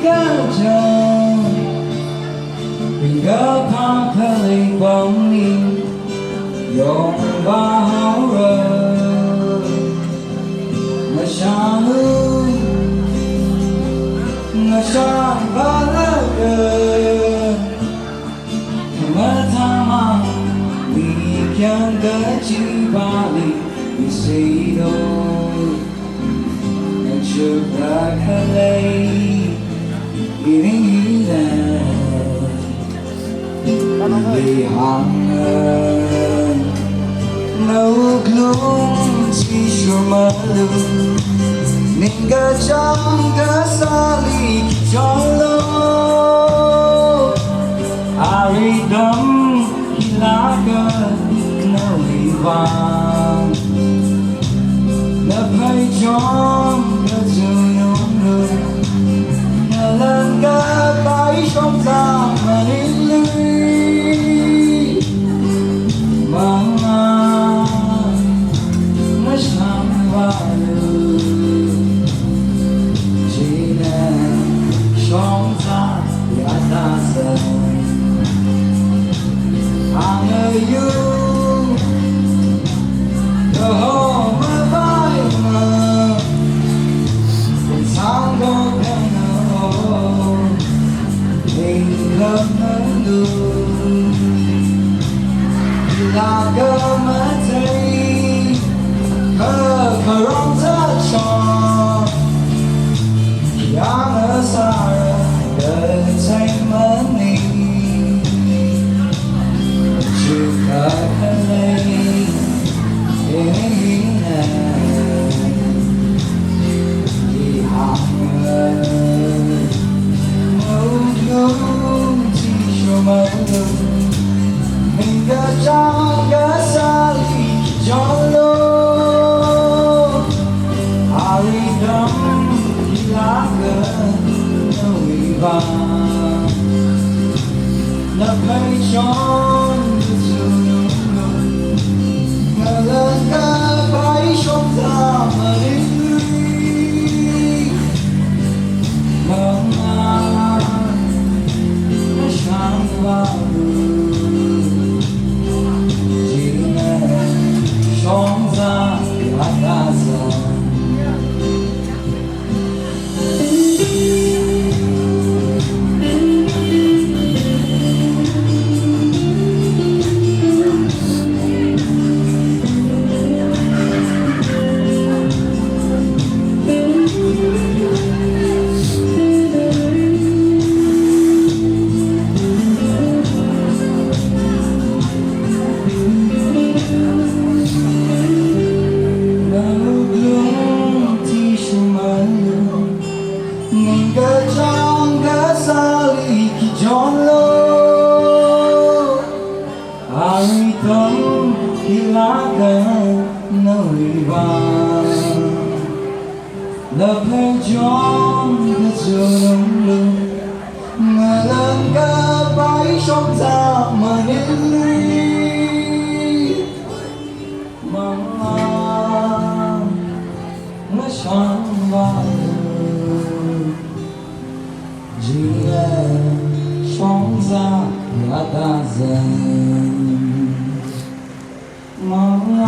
个家，一个怕可以帮你拥抱好人。我想我想把那个我他妈你看个几把里你谁都就把可累一定依然离行人no gloom chỉ cho mơ lưu nên cả trong cả xa lì cho lâu ai đắm khi lá cờ nó bị vàng nó phải tròn nó chưa nông người nó lần cả bãi trong ra mà đến lưới mang nó sang vào chỉ là trong ra đã ta dần hàng ơi yêu the home of I cũng sáng có cái nào mình love nữa là cơ mà thấy cơ rong rất tròn yang ở xa đời say mất đi chưa cả đây ý đi hàng mâu chỉ cho mơ mình đã trong cả xa lì cho lâu ai đắm khi lá cờ nó bị vàng nó phải tròn dù nụ cười ngờ lần cả phải trong ta mà đến lưới mong nó sáng vào chỉ là trong ra đã ta dần ai thấm khi lá cờ nổi vàng lập hay tròn cái chiều nông lương ngờ lần cả bãi trong ra mà đến lưới mong nó sáng vào chỉ là sóng ra đã ta dần mong